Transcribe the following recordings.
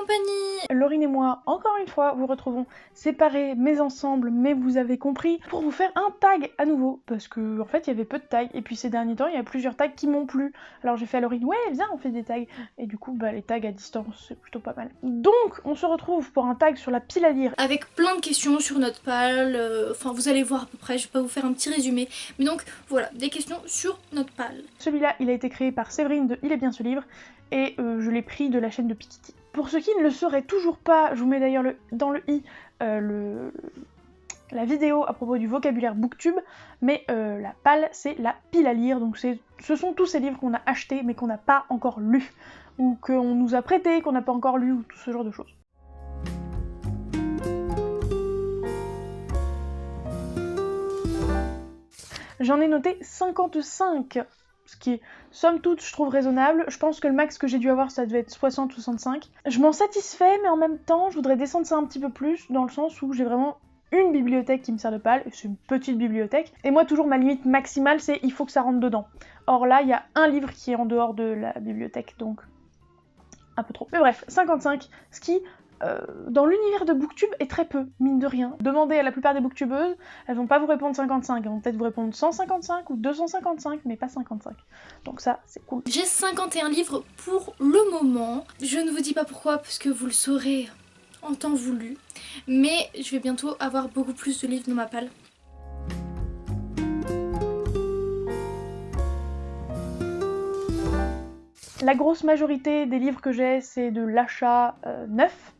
compagnie. Laurine et moi, encore une fois, vous retrouvons séparés mais ensemble, mais vous avez compris, pour vous faire un tag à nouveau, parce que en fait il y avait peu de tags, et puis ces derniers temps il y a plusieurs tags qui m'ont plu. Alors j'ai fait à Laurine, ouais viens on fait des tags, et du coup les tags à distance c'est plutôt pas mal. Donc on se retrouve pour un tag sur la pile à lire. Avec plein de questions sur Notepal, enfin vous allez voir à peu près, je vais pas vous faire un petit résumé, mais donc voilà, des questions sur Notepal. Celui-là il a été créé par Séverine de Il est bien ce livre, et je l'ai pris de la chaîne de Pikiti. Pour ceux qui ne le sauraient toujours pas, je vous mets d'ailleurs dans le i la vidéo à propos du vocabulaire Booktube, mais la palle c'est la pile à lire, donc ce sont tous ces livres qu'on a achetés mais qu'on n'a pas encore lus, ou qu'on nous a prêtés, qu'on n'a pas encore lus, ou tout ce genre de choses. J'en ai noté 55, ce qui est, somme toute, je trouve raisonnable. Je pense que le max que j'ai dû avoir, ça devait être 60-65. Je m'en satisfais, mais en même temps, je voudrais descendre ça un petit peu plus, dans le sens où j'ai vraiment une bibliothèque qui me sert de palle, c'est une petite bibliothèque, et moi toujours ma limite maximale c'est il faut que ça rentre dedans. Or là, il y a un livre qui est en dehors de la bibliothèque, donc un peu trop. Mais bref, 55, ce qui, dans l'univers de Booktube, est très peu, mine de rien. Demandez à la plupart des booktubeuses, elles vont pas vous répondre 55, elles vont peut-être vous répondre 155 ou 255, mais pas 55. Donc ça, c'est cool. J'ai 51 livres pour le moment. Je ne vous dis pas pourquoi, parce que vous le saurez en temps voulu. Mais je vais bientôt avoir beaucoup plus de livres dans ma palle. La grosse majorité des livres que j'ai, c'est de l'achat neuf,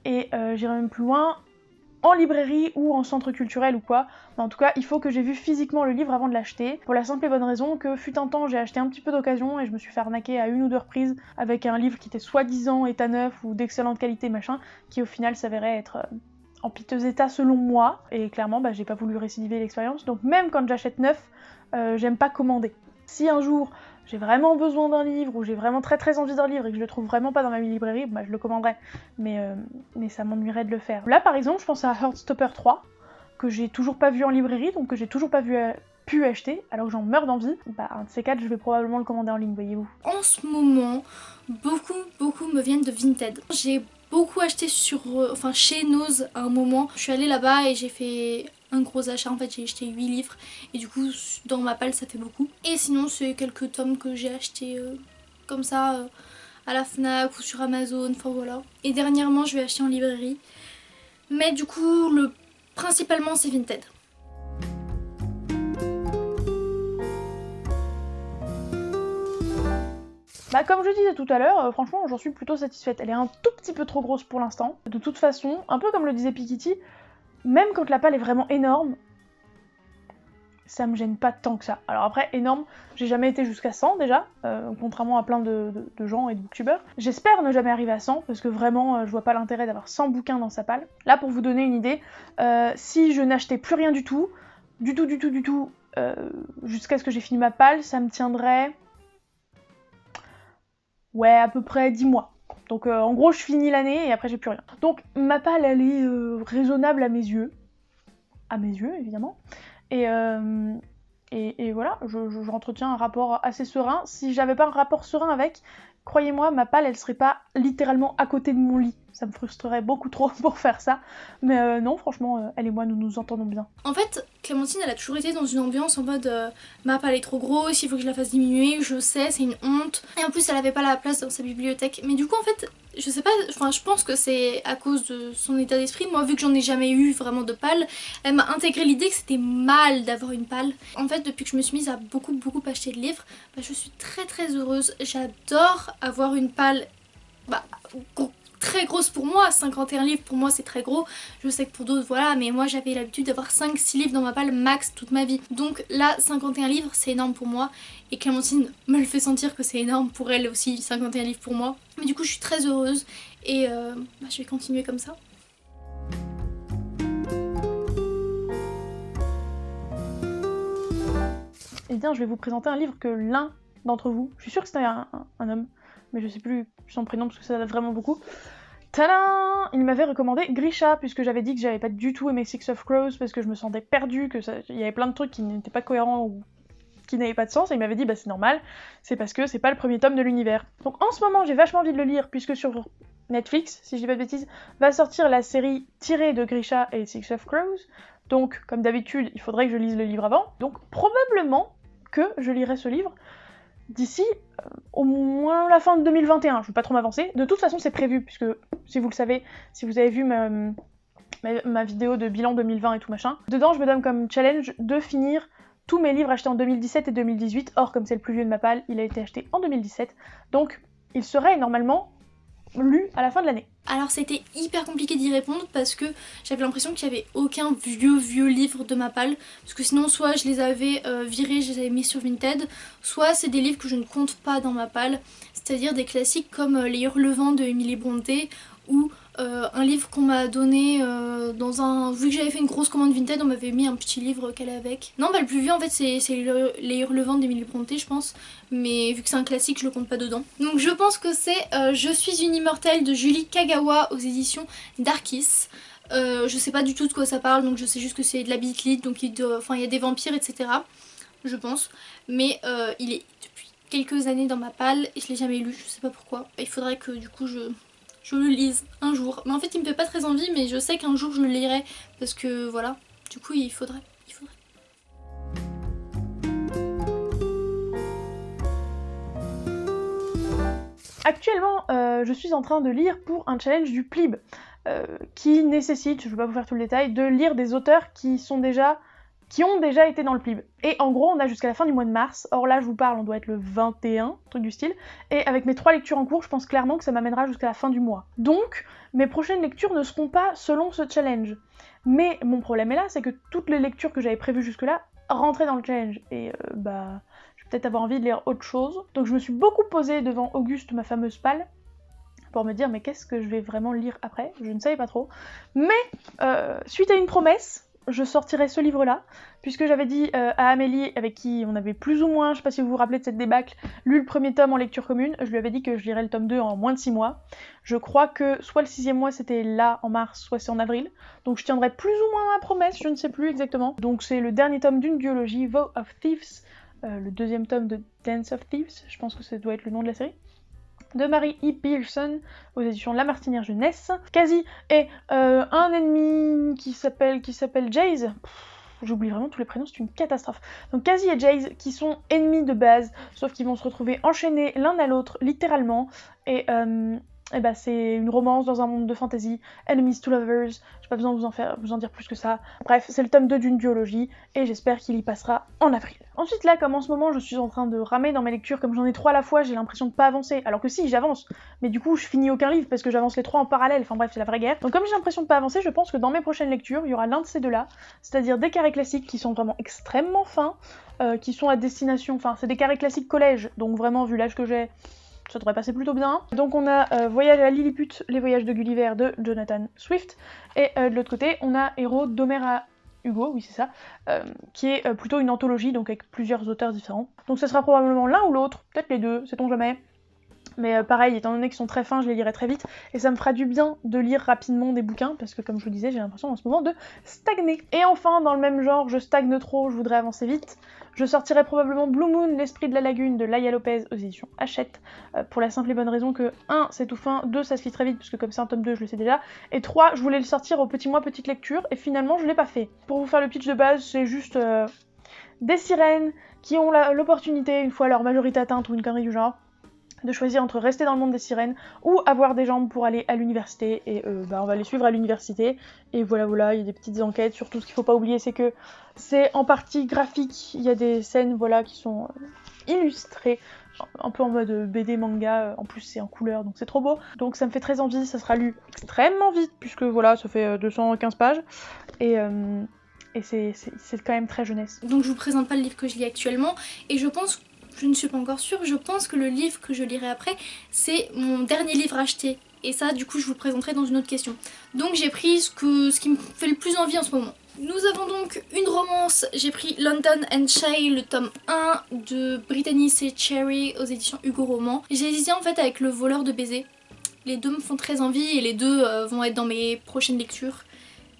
et j'irai même plus loin, en librairie ou en centre culturel ou quoi. Mais en tout cas, il faut que j'ai vu physiquement le livre avant de l'acheter, pour la simple et bonne raison que fut un temps, j'ai acheté un petit peu d'occasion et je me suis fait arnaquer à une ou deux reprises avec un livre qui était soi-disant état neuf ou d'excellente qualité machin, qui au final s'avérait être en piteux état selon moi, et clairement j'ai pas voulu récidiver l'expérience, donc même quand j'achète neuf, j'aime pas commander. Si un jour j'ai vraiment besoin d'un livre, ou j'ai vraiment très envie d'un livre et que je le trouve vraiment pas dans ma librairie, je le commanderai, mais ça m'ennuierait de le faire. Là par exemple, je pense à Heartstopper 3, que j'ai toujours pas vu en librairie, donc que j'ai toujours pas pu acheter, alors que j'en meurs d'envie. Un de ces quatre, je vais probablement le commander en ligne, voyez-vous. En ce moment, beaucoup me viennent de Vinted. J'ai beaucoup acheté chez Nose à un moment. Je suis allée là-bas et j'ai fait un gros achat, en fait j'ai acheté 8 livres et du coup dans ma palle ça fait beaucoup. Et sinon c'est quelques tomes que j'ai acheté comme ça à la Fnac ou sur Amazon, enfin voilà. Et dernièrement je vais acheter en librairie. Mais du coup principalement c'est Vinted. Comme je disais tout à l'heure, franchement j'en suis plutôt satisfaite. Elle est un tout petit peu trop grosse pour l'instant. De toute façon, un peu comme le disait Pikiti, même quand la palle est vraiment énorme, ça me gêne pas tant que ça. Alors après, énorme, j'ai jamais été jusqu'à 100 déjà, contrairement à plein de gens et de booktubeurs. J'espère ne jamais arriver à 100, parce que vraiment, je vois pas l'intérêt d'avoir 100 bouquins dans sa palle. Là, pour vous donner une idée, si je n'achetais plus rien du tout, jusqu'à ce que j'ai fini ma palle, ça me tiendrait... ouais, à peu près 10 mois. Donc en gros, je finis l'année et après j'ai plus rien. Donc ma palle, elle est raisonnable à mes yeux. À mes yeux, évidemment. Et voilà, j'entretiens un rapport assez serein. Si j'avais pas un rapport serein avec, croyez-moi, ma palle, elle serait pas littéralement à côté de mon lit. Ça me frustrerait beaucoup trop pour faire ça. Mais non, franchement, elle et moi, nous nous entendons bien. En fait, Clémentine, elle a toujours été dans une ambiance en mode ma palle est trop grosse, il faut que je la fasse diminuer, je sais, c'est une honte. Et en plus, elle avait pas la place dans sa bibliothèque. Mais du coup, en fait, je sais pas, je pense que c'est à cause de son état d'esprit. Moi, vu que j'en ai jamais eu vraiment de palle, elle m'a intégré l'idée que c'était mal d'avoir une palle. En fait, depuis que je me suis mise à beaucoup acheter de livres, je suis très heureuse. J'adore avoir une palle très grosse pour moi, 51 livres pour moi c'est très gros, je sais que pour d'autres voilà, mais moi j'avais l'habitude d'avoir 5-6 livres dans ma palle max toute ma vie. Donc là 51 livres c'est énorme pour moi et Clémentine me le fait sentir que c'est énorme pour elle aussi, 51 livres pour moi. Mais du coup je suis très heureuse et je vais continuer comme ça. Et bien je vais vous présenter un livre que l'un d'entre vous, je suis sûre que c'était un homme, mais je sais plus son prénom parce que ça date vraiment beaucoup. Tadam! Il m'avait recommandé Grisha, puisque j'avais dit que j'avais pas du tout aimé Six of Crows parce que je me sentais perdue, il y avait plein de trucs qui n'étaient pas cohérents ou qui n'avaient pas de sens, et il m'avait dit c'est normal, c'est parce que c'est pas le premier tome de l'univers. Donc en ce moment j'ai vachement envie de le lire, puisque sur Netflix, si je dis pas de bêtises, va sortir la série tirée de Grisha et Six of Crows. Donc, comme d'habitude, il faudrait que je lise le livre avant. Donc, probablement que je lirai ce livre d'ici au moins la fin de 2021. Je ne veux pas trop m'avancer. De toute façon, c'est prévu, puisque, si vous le savez, si vous avez vu ma vidéo de bilan 2020 et tout machin, dedans, je me donne comme challenge de finir tous mes livres achetés en 2017 et 2018. Or, comme c'est le plus vieux de ma palle, il a été acheté en 2017. Donc, il serait normalement lu à la fin de l'année. Alors c'était hyper compliqué d'y répondre parce que j'avais l'impression qu'il n'y avait aucun vieux livre de ma palle. Parce que sinon soit je les avais virés, je les avais mis sur Vinted, soit c'est des livres que je ne compte pas dans ma palle. C'est-à-dire des classiques comme Les Hurlevents de Emily Brontë ou un livre qu'on m'a donné dans un... Vu que j'avais fait une grosse commande Vinted, on m'avait mis un petit livre qu'elle avait avec. Non, bah le plus vieux en fait c'est Les Hurlevents d'Emily Brontë je pense. Mais vu que c'est un classique, je le compte pas dedans. Donc je pense que c'est Je suis une immortelle de Julie Kagawa aux éditions Darkis. Je sais pas du tout de quoi ça parle, donc je sais juste que c'est de la beat lit, donc il y a des vampires, etc. Je pense. Mais il est depuis quelques années dans ma palle et je l'ai jamais lu, je sais pas pourquoi. Il faudrait que du coup je le lise un jour. Mais en fait il me fait pas très envie, mais je sais qu'un jour je le lirai parce que voilà, du coup il faudrait. Actuellement, je suis en train de lire pour un challenge du PLIB qui nécessite, je ne vais pas vous faire tout le détail, de lire des auteurs qui ont déjà été dans le PLIB. Et en gros, on a jusqu'à la fin du mois de mars. Or là, je vous parle, on doit être le 21, truc du style. Et avec mes 3 lectures en cours, je pense clairement que ça m'amènera jusqu'à la fin du mois. Donc, mes prochaines lectures ne seront pas selon ce challenge. Mais mon problème est là, c'est que toutes les lectures que j'avais prévues jusque-là rentraient dans le challenge. Et peut-être avoir envie de lire autre chose. Donc je me suis beaucoup posée devant Auguste, ma fameuse palle, pour me dire mais qu'est-ce que je vais vraiment lire après. Je ne savais pas trop. Mais suite à une promesse, je sortirai ce livre-là, puisque j'avais dit à Amélie, avec qui on avait plus ou moins, je sais pas si vous vous rappelez de cette débâcle, lu le premier tome en lecture commune, je lui avais dit que je lirais le tome 2 en moins de 6 mois. Je crois que soit le 6e mois c'était là en mars, soit c'est en avril. Donc je tiendrai plus ou moins ma promesse, je ne sais plus exactement. Donc c'est le dernier tome d'une duologie, Vow of Thieves, le 2e tome de Dance of Thieves, je pense que ça doit être le nom de la série, de Mary E. Pearson aux éditions La Martinière Jeunesse. Quasi est un ennemi qui s'appelle Jaze. J'oublie vraiment tous les prénoms, c'est une catastrophe. Donc Quasi et Jaze qui sont ennemis de base, sauf qu'ils vont se retrouver enchaînés l'un à l'autre, littéralement, et c'est une romance dans un monde de fantasy, enemies to lovers, j'ai pas besoin de vous en dire plus que ça. Bref, c'est le tome 2 d'une duologie, et j'espère qu'il y passera en avril. Ensuite là, comme en ce moment je suis en train de ramer dans mes lectures, comme j'en ai 3 à la fois, j'ai l'impression de pas avancer, alors que si, j'avance, mais du coup je finis aucun livre parce que j'avance les 3 en parallèle, enfin bref, c'est la vraie guerre. Donc comme j'ai l'impression de pas avancer, je pense que dans mes prochaines lectures, il y aura l'un de ces deux-là, c'est-à-dire des carrés classiques qui sont vraiment extrêmement fins, qui sont à destination, enfin c'est des carrés classiques collège, donc vraiment vu l'âge que j'ai, ça devrait passer plutôt bien. Donc on a Voyage à Lilliput, les voyages de Gulliver de Jonathan Swift, et de l'autre côté on a Héros d'Homère à Hugo, oui c'est ça, qui est plutôt une anthologie, donc avec plusieurs auteurs différents. Donc ce sera probablement l'un ou l'autre, peut-être les deux, sait-on jamais. Mais pareil, étant donné qu'ils sont très fins, je les lirai très vite, et ça me fera du bien de lire rapidement des bouquins, parce que comme je vous disais, j'ai l'impression en ce moment de stagner. Et enfin, dans le même genre, je stagne trop, je voudrais avancer vite, je sortirai probablement Blue Moon, l'esprit de la lagune de Laïa Lopez aux éditions Hachette, pour la simple et bonne raison que 1, c'est tout fin, 2, ça se lit très vite, puisque comme c'est un tome 2, je le sais déjà, et 3, je voulais le sortir au petit mois, petite lecture, et finalement, je l'ai pas fait. Pour vous faire le pitch de base, c'est juste des sirènes qui ont l'opportunité, une fois leur majorité atteinte ou une connerie du genre, de choisir entre rester dans le monde des sirènes ou avoir des jambes pour aller à l'université, et on va les suivre à l'université, et voilà, il y a des petites enquêtes. Surtout ce qu'il faut pas oublier, c'est que c'est en partie graphique, il y a des scènes voilà qui sont illustrées, un peu en mode BD manga, en plus c'est en couleur donc c'est trop beau, donc ça me fait très envie, ça sera lu extrêmement vite puisque voilà ça fait 215 pages, et c'est quand même très jeunesse. Donc je vous présente pas le livre que je lis actuellement, et je pense, je ne suis pas encore sûre, je pense que le livre que je lirai après, c'est mon dernier livre acheté. Et ça, du coup, je vous le présenterai dans une autre question. Donc j'ai pris ce qui me fait le plus envie en ce moment. Nous avons donc une romance, j'ai pris London and Shay, le tome 1 de Brittany C. Cherry aux éditions Hugo Roman. J'ai hésité en fait avec Le voleur de baisers. Les deux me font très envie et les deux vont être dans mes prochaines lectures.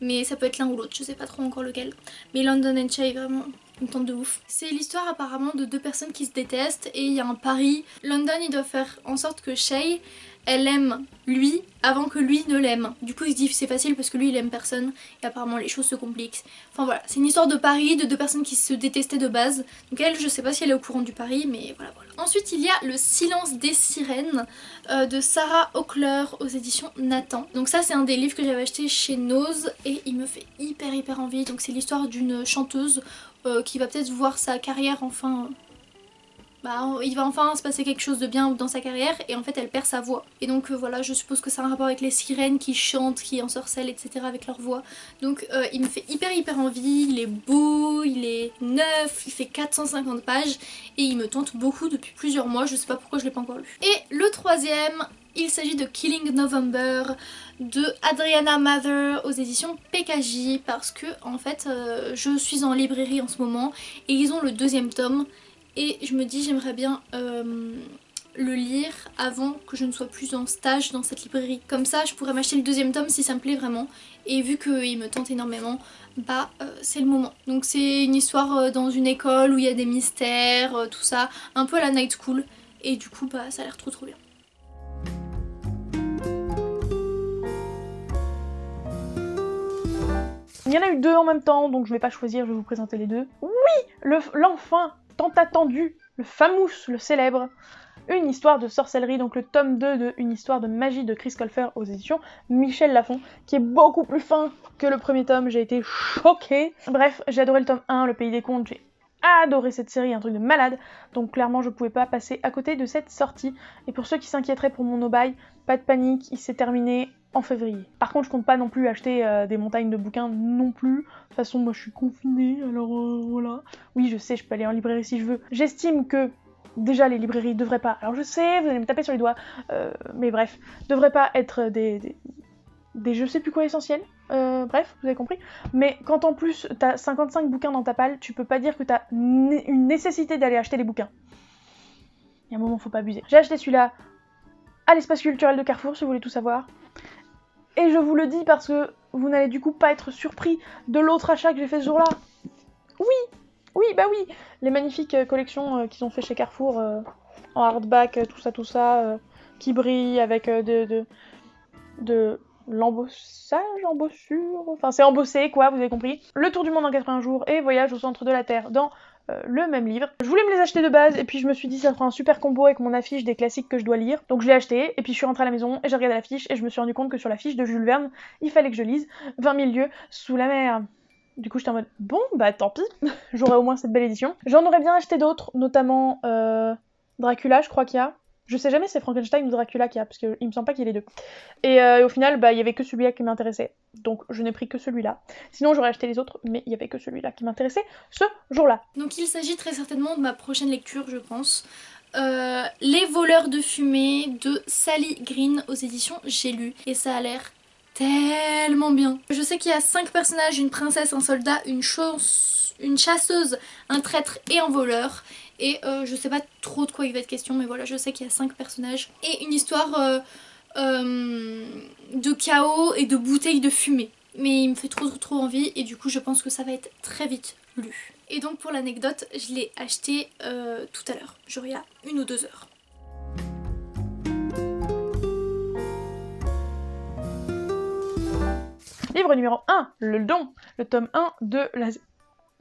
Mais ça peut être l'un ou l'autre, je sais pas trop encore lequel. Mais London and Shay, vraiment, Il me tente de ouf. C'est l'histoire apparemment de deux personnes qui se détestent et il y a un pari. London, il doit faire en sorte que Shay, elle aime lui avant que lui ne l'aime. Du coup il se dit c'est facile parce que lui il aime personne et apparemment les choses se compliquent. Enfin voilà, c'est une histoire de pari de deux personnes qui se détestaient de base. Donc elle, je sais pas si elle est au courant du pari, mais voilà. Ensuite il y a Le Silence des Sirènes de Sarah Ockler aux éditions Nathan. Donc ça c'est un des livres que j'avais acheté chez Nose et il me fait hyper envie. Donc c'est l'histoire d'une chanteuse qui va peut-être voir sa carrière enfin... il va enfin se passer quelque chose de bien dans sa carrière et en fait elle perd sa voix. Et donc voilà, je suppose que ça a un rapport avec les sirènes qui chantent, qui ensorcellent, etc. avec leur voix. Donc il me fait hyper envie, il est beau, il est neuf, il fait 450 pages et il me tente beaucoup depuis plusieurs mois, je sais pas pourquoi je l'ai pas encore lu. Et le troisième, il s'agit de Killing November de Adriana Mather aux éditions PKJ parce que en fait je suis en librairie en ce moment et ils ont le deuxième tome. Et je me dis j'aimerais bien le lire avant que je ne sois plus en stage dans cette librairie. Comme ça je pourrais m'acheter le deuxième tome si ça me plaît vraiment. Et vu qu'il me tente énormément, c'est le moment. Donc c'est une histoire dans une école où il y a des mystères, tout ça. Un peu à la Night School. Et du coup ça a l'air trop bien. Il y en a eu deux en même temps, donc je vais pas choisir, je vais vous présenter les deux. Oui, l'enfin tant attendu, le famous, le célèbre, Une histoire de sorcellerie, donc le tome 2 de Une histoire de magie de Chris Colfer aux éditions Michel Lafon, qui est beaucoup plus fin que le premier tome, j'ai été choquée. Bref, j'ai adoré le tome 1, Le Pays des Contes, j'ai adoré cette série, un truc de malade, donc clairement je pouvais pas passer à côté de cette sortie. Et pour ceux qui s'inquiéteraient pour mon no-buy, pas de panique, il s'est terminé en février. Par contre je compte pas non plus acheter des montagnes de bouquins non plus, de toute façon moi je suis confinée, alors voilà. Oui je sais, je peux aller en librairie si je veux. J'estime que déjà les librairies devraient pas, alors je sais, vous allez me taper sur les doigts, mais bref, devraient pas être des je sais plus quoi essentiels, bref, vous avez compris. Mais quand en plus t'as 55 bouquins dans ta palle, tu peux pas dire que t'as une nécessité d'aller acheter les bouquins. Il y a un moment, faut pas abuser. J'ai acheté celui-là à l'espace culturel de Carrefour, si vous voulez tout savoir. Et je vous le dis parce que vous n'allez du coup pas être surpris de l'autre achat que j'ai fait ce jour-là. Oui, les magnifiques collections qu'ils ont fait chez Carrefour en hardback, tout ça, qui brillent avec de l'embossage, embossure, enfin c'est embossé quoi, vous avez compris. Le Tour du monde en 80 jours et Voyage au centre de la Terre dans le même livre. Je voulais me les acheter de base et puis je me suis dit ça fera un super combo avec mon affiche des classiques que je dois lire. Donc je l'ai acheté et puis je suis rentrée à la maison et j'ai regardé l'affiche et je me suis rendu compte que sur l'affiche de Jules Verne, il fallait que je lise 20 000 lieues sous la mer. Du coup j'étais en mode bon tant pis, j'aurai au moins cette belle édition. J'en aurais bien acheté d'autres, notamment Dracula je crois qu'il y a. Je sais jamais si c'est Frankenstein ou Dracula qu'il y a, parce qu'il me semble pas qu'il y ait les deux. Et au final, il y avait que celui-là qui m'intéressait. Donc je n'ai pris que celui-là. Sinon j'aurais acheté les autres, mais il y avait que celui-là qui m'intéressait ce jour-là. Donc il s'agit très certainement de ma prochaine lecture, je pense. Les voleurs de fumée de Sally Green aux éditions J'ai lu. Et ça a l'air tellement bien. Je sais qu'il y a 5 personnages, une princesse, un soldat, une chasseuse, un traître et un voleur. Et je sais pas trop de quoi il va être question, mais voilà, je sais qu'il y a 5 personnages. Et une histoire de chaos et de bouteilles de fumée. Mais il me fait trop envie et du coup je pense que ça va être très vite lu. Et donc pour l'anecdote, je l'ai acheté tout à l'heure, genre il y a 1 ou 2 heures. Livre numéro 1, Le Don, le tome 1 de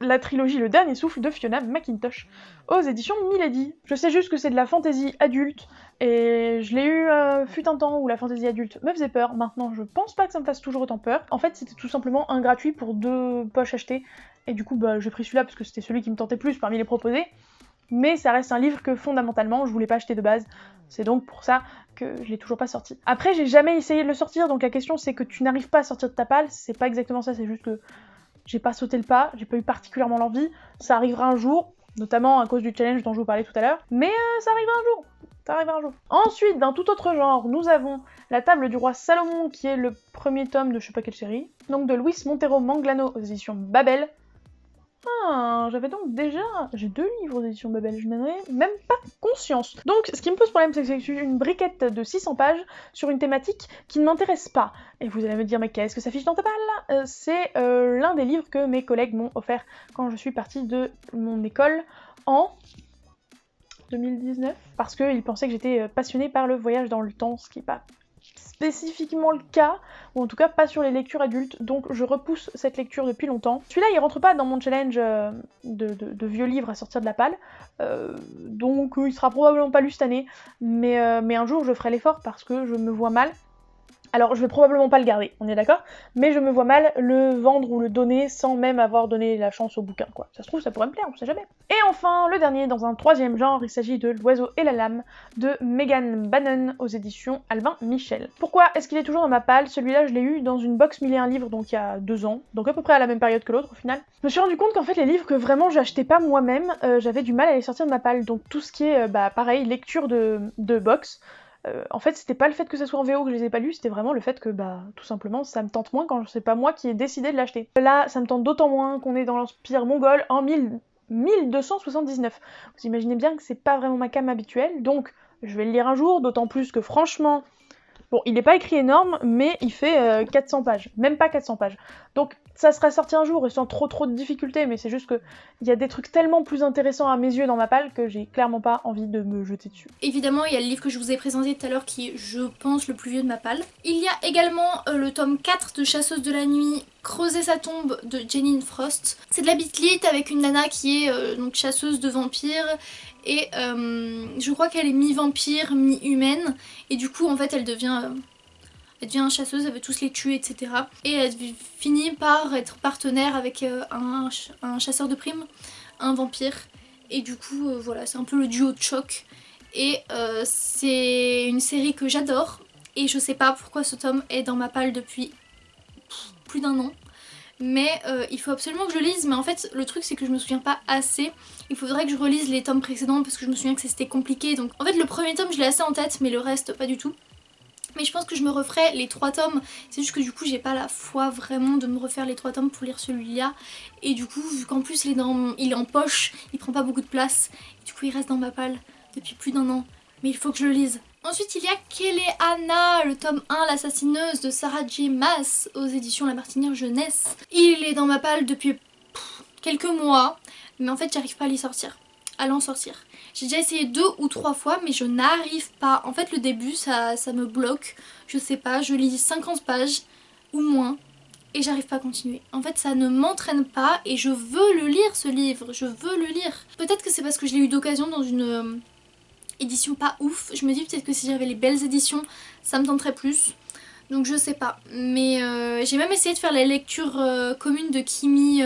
la trilogie Le Dernier Souffle de Fiona McIntosh aux éditions Milady. Je sais juste que c'est de la fantaisie adulte et je l'ai eu fut un temps où la fantaisie adulte me faisait peur. Maintenant je pense pas que ça me fasse toujours autant peur. En fait c'était tout simplement un gratuit pour 2 poches achetées et du coup j'ai pris celui-là parce que c'était celui qui me tentait plus parmi les proposés. Mais ça reste un livre que fondamentalement je voulais pas acheter de base. C'est donc pour ça que je l'ai toujours pas sorti. Après j'ai jamais essayé de le sortir, donc la question c'est que tu n'arrives pas à sortir de ta palle, c'est pas exactement ça, c'est juste que j'ai pas sauté le pas, j'ai pas eu particulièrement l'envie, ça arrivera un jour, notamment à cause du challenge dont je vous parlais tout à l'heure, mais ça arrivera un jour. Ensuite, d'un tout autre genre, nous avons La Table du Roi Salomon, qui est le premier tome de je sais pas quelle série, donc de Luis Montero Manglano aux éditions Babel. Ah, j'avais donc déjà... J'ai 2 livres aux éditions Babel, je n'en avais même pas conscience. Donc, ce qui me pose problème, c'est que c'est une briquette de 600 pages sur une thématique qui ne m'intéresse pas. Et vous allez me dire, mais qu'est-ce que ça fiche dans ta balle? C'est l'un des livres que mes collègues m'ont offert quand je suis partie de mon école en 2019, parce qu'ils pensaient que j'étais passionnée par le voyage dans le temps, ce qui n'est pas spécifiquement le cas, ou en tout cas pas sur les lectures adultes, donc je repousse cette lecture depuis longtemps. Celui-là il rentre pas dans mon challenge de vieux livres à sortir de la palle, donc il sera probablement pas lu cette année, mais un jour je ferai l'effort parce que je me vois mal. Alors je vais probablement pas le garder, on est d'accord, mais je me vois mal le vendre ou le donner sans même avoir donné la chance au bouquin, quoi. Ça se trouve, ça pourrait me plaire, on sait jamais. Et enfin, le dernier, dans un troisième genre, il s'agit de L'Oiseau et la Lame, de Megan Bannon aux éditions Albin Michel. Pourquoi est-ce qu'il est toujours dans ma palle? Celui-là, je l'ai eu dans une box 1001 livres, donc il y a 2 ans, donc à peu près à la même période que l'autre au final. Je me suis rendu compte qu'en fait, les livres que vraiment j'achetais pas moi-même, j'avais du mal à les sortir de ma palle, donc tout ce qui est, pareil, lecture de box, en fait, c'était pas le fait que ça soit en VO que je les ai pas lus, c'était vraiment le fait que, tout simplement, ça me tente moins quand c'est pas moi qui ai décidé de l'acheter. Là, ça me tente d'autant moins qu'on est dans l'Empire mongol en 1279. Vous imaginez bien que c'est pas vraiment ma came habituelle, donc je vais le lire un jour, d'autant plus que franchement, bon, il n'est pas écrit énorme, mais il fait 400 pages, même pas 400 pages. Donc ça sera sorti un jour et sans trop de difficultés, mais c'est juste que il y a des trucs tellement plus intéressants à mes yeux dans ma palle que j'ai clairement pas envie de me jeter dessus. Évidemment, il y a le livre que je vous ai présenté tout à l'heure qui est, je pense, le plus vieux de ma palle. Il y a également le tome 4 de Chasseuse de la nuit, Creuser sa tombe de Janine Frost. C'est de la bitlit avec une nana qui est donc chasseuse de vampires et je crois qu'elle est mi-vampire, mi-humaine et du coup en fait elle devient chasseuse, elle veut tous les tuer, etc. Et elle finit par être partenaire avec un chasseur de primes, un vampire. Et du coup, voilà, c'est un peu le duo de choc. Et c'est une série que j'adore. Et je sais pas pourquoi ce tome est dans ma palle depuis plus d'1 an. Mais il faut absolument que je lise. Mais en fait, le truc, c'est que je me souviens pas assez. Il faudrait que je relise les tomes précédents parce que je me souviens que c'était compliqué. Donc en fait, le premier tome, je l'ai assez en tête, mais le reste, pas du tout. Mais je pense que je me referai les 3 tomes. C'est juste que du coup j'ai pas la foi vraiment de me refaire les 3 tomes pour lire celui-là. Et du coup vu qu'en plus il est en poche, il prend pas beaucoup de place. Et du coup il reste dans ma palle depuis plus d'1 an. Mais il faut que je le lise. Ensuite il y a Keleana, le tome 1, l'assassineuse de Sarah J. Maas aux éditions La Martinière Jeunesse. Il est dans ma palle depuis quelques mois. Mais en fait j'arrive pas à l'en sortir. J'ai déjà essayé 2 ou 3 fois mais je n'arrive pas. En fait le début ça me bloque. Je sais pas, je lis 50 pages ou moins et j'arrive pas à continuer. En fait ça ne m'entraîne pas et je veux le lire ce livre, je veux le lire. Peut-être que c'est parce que je l'ai eu d'occasion dans une édition pas ouf. Je me dis peut-être que si j'avais les belles éditions ça me tenterait plus. Donc je sais pas. Mais j'ai même essayé de faire la lecture commune de Kimi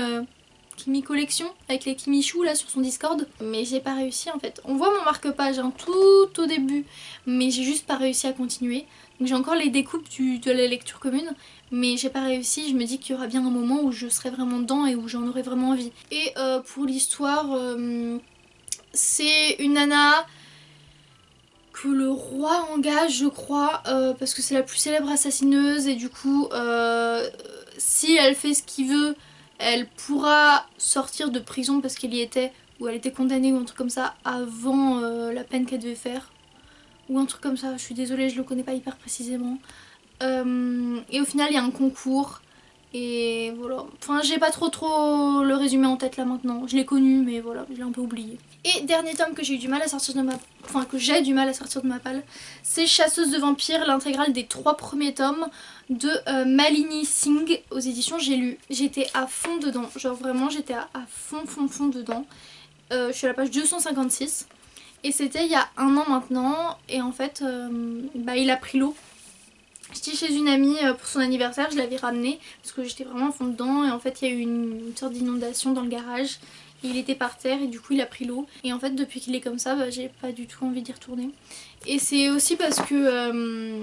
Collection avec les Kimichou là sur son Discord, mais j'ai pas réussi en fait. On voit mon marque-page tout au début, mais j'ai juste pas réussi à continuer. Donc j'ai encore les découpes de la lecture commune, mais j'ai pas réussi. Je me dis qu'il y aura bien un moment où je serai vraiment dedans et où j'en aurai vraiment envie. Et pour l'histoire, c'est une nana que le roi engage je crois, parce que c'est la plus célèbre assassineuse et du coup si elle fait ce qu'il veut, elle pourra sortir de prison parce qu'elle y était, ou elle était condamnée ou un truc comme ça avant la peine qu'elle devait faire. Ou un truc comme ça, je suis désolée, je le connais pas hyper précisément. Et au final, il y a un concours. Et voilà. Enfin, j'ai pas trop le résumé en tête là maintenant. Je l'ai connu, mais voilà, je l'ai un peu oublié. Et dernier tome que j'ai eu du mal à sortir de ma... Enfin, que j'ai du mal à sortir de ma palle, c'est Chasseuse de vampires, l'intégrale des 3 premiers tomes de Malini Singh aux éditions J'ai lu. J'étais à fond dedans, genre vraiment j'étais à fond dedans. Je suis à la page 256 et c'était il y a 1 an maintenant et en fait il a pris l'eau. J'étais chez une amie pour son anniversaire, je l'avais ramené parce que j'étais vraiment à fond dedans et en fait il y a eu une sorte d'inondation dans le garage. Il était par terre et du coup il a pris l'eau. Et en fait depuis qu'il est comme ça, j'ai pas du tout envie d'y retourner. Et c'est aussi parce que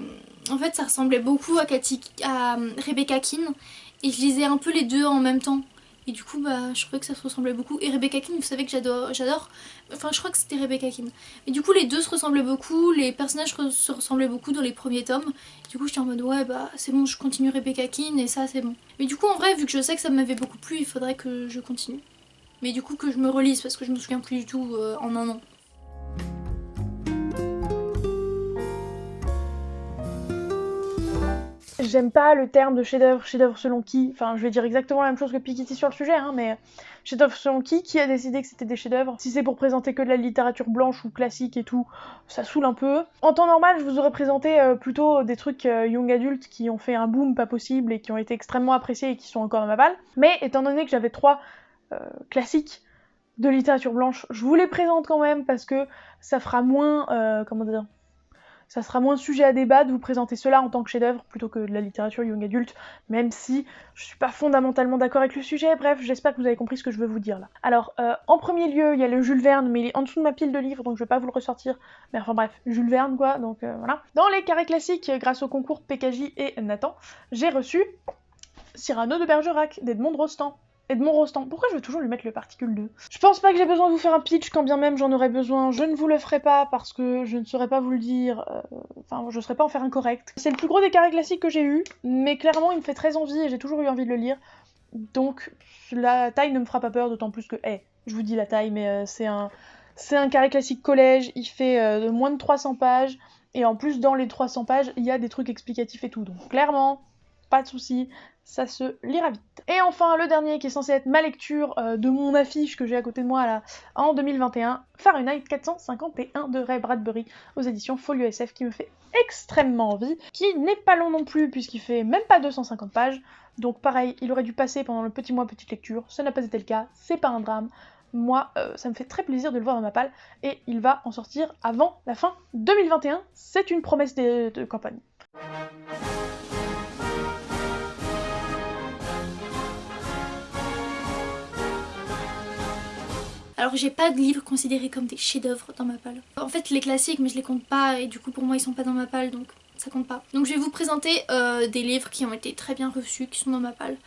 en fait ça ressemblait beaucoup à Rebecca Keane. Et je lisais un peu les deux en même temps. Et du coup je trouvais que ça se ressemblait beaucoup. Et Rebecca Keane, vous savez que j'adore. Enfin je crois que c'était Rebecca Keane. Mais du coup les deux se ressemblaient beaucoup. Les personnages se ressemblaient beaucoup dans les premiers tomes. Et du coup j'étais en mode ouais c'est bon, je continue Rebecca Keane et ça c'est bon. Mais du coup en vrai vu que je sais que ça m'avait beaucoup plu, il faudrait que je continue. mais du coup que je me relise parce que je me souviens plus du tout en un an. J'aime pas le terme de chef-d'œuvre selon qui, enfin je vais dire exactement la même chose que Piketty sur le sujet, hein, mais chef-d'œuvre selon qui a décidé que c'était des chefs-d'œuvre? Si c'est pour présenter que de la littérature blanche ou classique et tout, ça saoule un peu. En temps normal, je vous aurais présenté plutôt des trucs young adultes qui ont fait un boom pas possible et qui ont été extrêmement appréciés et qui sont encore dans ma balle. Mais étant donné que j'avais 3 classiques de littérature blanche, je vous les présente quand même parce que ça fera moins, ça sera moins sujet à débat de vous présenter cela en tant que chef-d'œuvre plutôt que de la littérature young adulte, même si je suis pas fondamentalement d'accord avec le sujet. Bref, j'espère que vous avez compris ce que je veux vous dire là. Alors, en premier lieu, il y a le Jules Verne, mais il est en dessous de ma pile de livres, donc je vais pas vous le ressortir. Mais enfin bref, Jules Verne quoi, donc voilà. Dans les carrés classiques, grâce au concours PKJ et Nathan, j'ai reçu Cyrano de Bergerac, d'Edmond Rostand. Edmond Rostand. Pourquoi je veux toujours lui mettre le particule 2 ? Je pense pas que j'ai besoin de vous faire un pitch, quand bien même j'en aurais besoin. Je ne vous le ferai pas parce que je ne saurais pas vous le dire. Enfin, je saurais pas en faire un correct. C'est le plus gros des carrés classiques que j'ai eu, mais clairement il me fait très envie et j'ai toujours eu envie de le lire. Donc la taille ne me fera pas peur, d'autant plus que, je vous dis la taille, mais c'est un carré classique collège. Il fait moins de 300 pages. Et en plus, dans les 300 pages, il y a des trucs explicatifs et tout. Donc clairement, pas de soucis. Ça se lira vite. Et enfin, le dernier qui est censé être ma lecture de mon affiche que j'ai à côté de moi là en 2021, Fahrenheit 451 de Ray Bradbury aux éditions Folio SF, qui me fait extrêmement envie, qui n'est pas long non plus puisqu'il fait même pas 250 pages, donc pareil, il aurait dû passer pendant le petit mois petite lecture, ça n'a pas été le cas, c'est pas un drame. Moi, ça me fait très plaisir de le voir dans ma palle, et il va en sortir avant la fin 2021, c'est une promesse de campagne. Alors j'ai pas de livres considérés comme des chefs-d'œuvre dans ma palle. En fait les classiques, mais je les compte pas et du coup pour moi ils sont pas dans ma palle, donc ça compte pas. Donc je vais vous présenter des livres qui ont été très bien reçus, qui sont dans ma palle.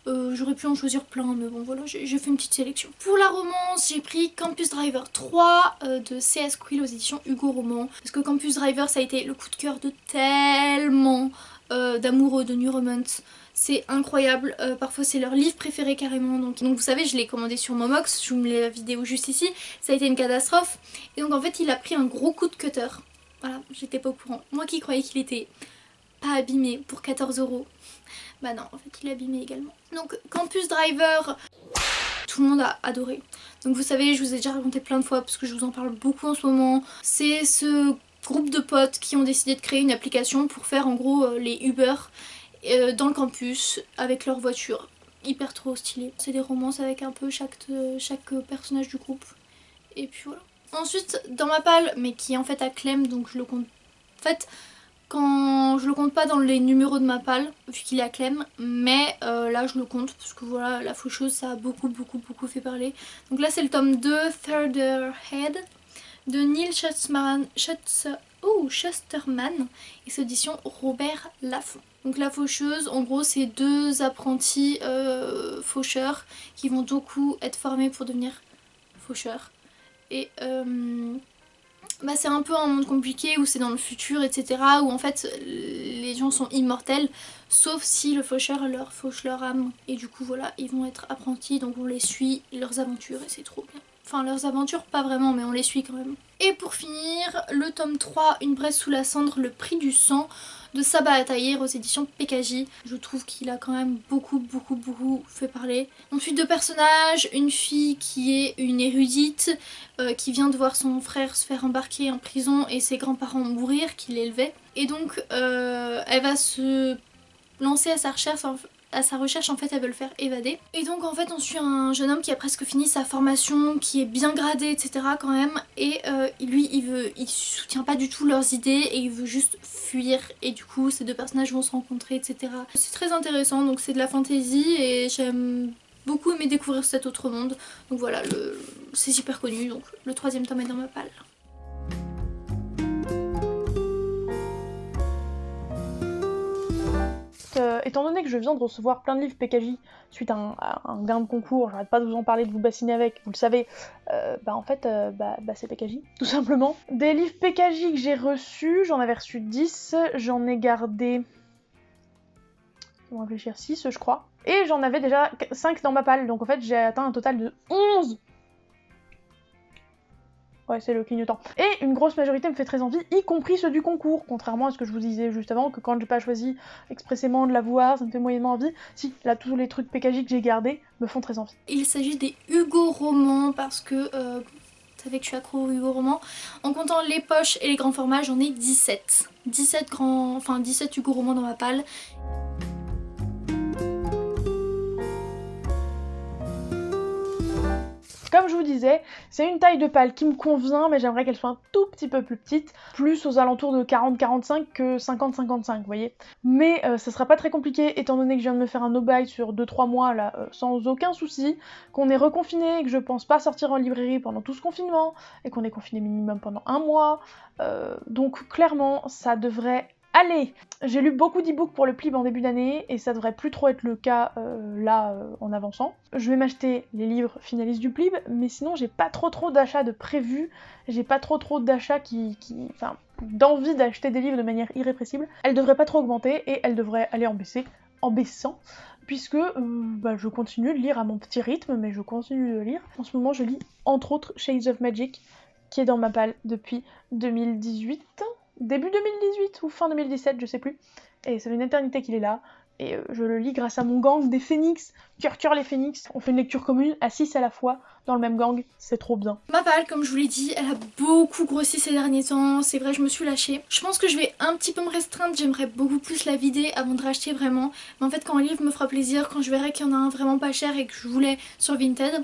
J'aurais pu en choisir plein, mais bon voilà, j'ai fait une petite sélection. Pour la romance, j'ai pris Campus Driver 3 de C.S. Quill aux éditions Hugo Roman. Parce que Campus Driver ça a été le coup de cœur de tellement d'amoureux de New Romance. C'est incroyable, parfois c'est leur livre préféré carrément, donc vous savez je l'ai commandé sur Momox, je vous mets la vidéo juste ici, ça a été une catastrophe, et donc en fait il a pris un gros coup de cutter, voilà, j'étais pas au courant, moi qui croyais qu'il était pas abîmé pour 14 €, bah non en fait il est abîmé également. Donc Campus Driver, tout le monde a adoré, donc vous savez je vous ai déjà raconté plein de fois parce que je vous en parle beaucoup en ce moment, c'est ce groupe de potes qui ont décidé de créer une application pour faire en gros les Uber dans le campus avec leur voiture, hyper trop stylé. C'est des romances avec un peu chaque personnage du groupe et puis voilà. Ensuite dans ma palle, mais qui est en fait à Clem, donc je le compte en fait quand je le compte pas dans les numéros de ma palle vu qu'il est à Clem, mais là je le compte parce que voilà, La Faucheuse ça a beaucoup fait parler. Donc là c'est le tome 2, Thunderhead de Neil Schusterman et c'est édition Robert Laffont. Donc La Faucheuse, en gros c'est 2 apprentis faucheurs qui vont du coup être formés pour devenir faucheurs. Et c'est un peu un monde compliqué où c'est dans le futur, etc. Où en fait les gens sont immortels sauf si le faucheur leur fauche leur âme. Et du coup voilà, ils vont être apprentis, donc on les suit, leurs aventures et c'est trop bien. Enfin leurs aventures pas vraiment, mais on les suit quand même. Et pour finir, le tome 3, Une braise sous la cendre, le prix du sang de Saba Ataïr aux éditions PKJ. Je trouve qu'il a quand même beaucoup fait parler. Ensuite 2 personnages, une fille qui est une érudite qui vient de voir son frère se faire embarquer en prison et ses grands-parents mourir qui l'élevaient. Et donc elle va se lancer à sa recherche, en fait elle veut le faire évader. Et donc en fait on suit un jeune homme qui a presque fini sa formation, qui est bien gradé etc quand même, et lui il soutient pas du tout leurs idées et il veut juste fuir, et du coup ces 2 personnages vont se rencontrer etc. C'est très intéressant, donc c'est de la fantasy et j'aime beaucoup aimé découvrir cet autre monde, donc voilà, c'est super connu, donc le 3e tome est dans ma palle. Étant donné que je viens de recevoir plein de livres PKJ suite à un gain de concours, j'arrête pas de vous en parler, de vous bassiner avec, vous le savez, c'est PKJ, tout simplement. Des livres PKJ que j'ai reçus, j'en avais reçu 10, j'en ai gardé laisse-moi réfléchir, 6 je crois. Et j'en avais déjà 5 dans ma palle, donc en fait j'ai atteint un total de 11. Ouais, c'est le clignotant. Et une grosse majorité me fait très envie, y compris ceux du concours, contrairement à ce que je vous disais juste avant, que quand j'ai pas choisi expressément de la voir, ça me fait moyennement envie. Si, là, tous les trucs PKJ que j'ai gardés me font très envie. Il s'agit des Hugo romans parce que, vous savez que je suis accro aux Hugo romans. En comptant les poches et les grands formats, j'en ai 17. 17 Hugo romans dans ma palle. Comme je vous disais, c'est une taille de palle qui me convient, mais j'aimerais qu'elle soit un tout petit peu plus petite, plus aux alentours de 40-45 que 50-55, vous voyez. Mais ça sera pas très compliqué, étant donné que je viens de me faire un no-buy sur 2-3 mois, là, sans aucun souci, qu'on est reconfiné, et que je pense pas sortir en librairie pendant tout ce confinement, et qu'on est confiné minimum pendant 1 mois, donc clairement, ça devrait... Allez, j'ai lu beaucoup d'e-books pour le Plib en début d'année et ça devrait plus trop être le cas en avançant. Je vais m'acheter les livres finalistes du Plib, mais sinon j'ai pas trop d'achats de prévus, j'ai pas trop d'achats d'envie d'acheter des livres de manière irrépressible. Elle devrait pas trop augmenter et elle devrait aller en baissant, puisque je continue de lire à mon petit rythme, mais je continue de lire. En ce moment je lis entre autres Shades of Magic, qui est dans ma palle depuis 2018. Début 2018 ou fin 2017, je sais plus. Et ça fait une éternité qu'il est là. Et je le lis grâce à mon gang des Phénix. Cœur les Phénix. On fait une lecture commune à 6 à la fois dans le même gang. C'est trop bien. Ma palle, comme je vous l'ai dit, elle a beaucoup grossi ces derniers temps. C'est vrai, je me suis lâchée. Je pense que je vais un petit peu me restreindre. J'aimerais beaucoup plus la vider avant de racheter vraiment. Mais en fait, quand un livre me fera plaisir, quand je verrai qu'il y en a un vraiment pas cher et que je voulais sur Vinted,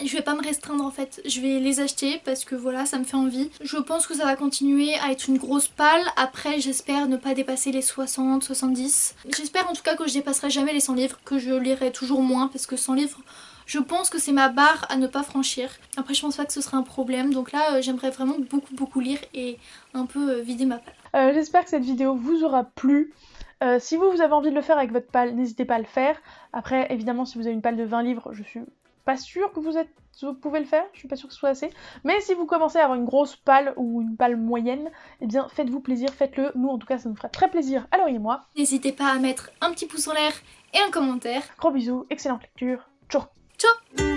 je vais pas me restreindre en fait, je vais les acheter parce que voilà, ça me fait envie. Je pense que ça va continuer à être une grosse palle. Après, j'espère ne pas dépasser les 60, 70. J'espère en tout cas que je dépasserai jamais les 100 livres, que je lirai toujours moins parce que 100 livres, je pense que c'est ma barre à ne pas franchir. Après, je pense pas que ce sera un problème. Donc là, j'aimerais vraiment beaucoup lire et un peu vider ma palle. J'espère que cette vidéo vous aura plu. Si vous avez envie de le faire avec votre palle, n'hésitez pas à le faire. Après, évidemment, si vous avez une palle de 20 livres, je suis pas sûre que vous pouvez le faire, je suis pas sûre que ce soit assez. Mais si vous commencez à avoir une grosse palle ou une palle moyenne, eh bien faites-vous plaisir, faites-le. Nous en tout cas ça nous fera très plaisir à Laurie et moi. N'hésitez pas à mettre un petit pouce en l'air et un commentaire. Gros bisous, excellente lecture. Ciao. Ciao.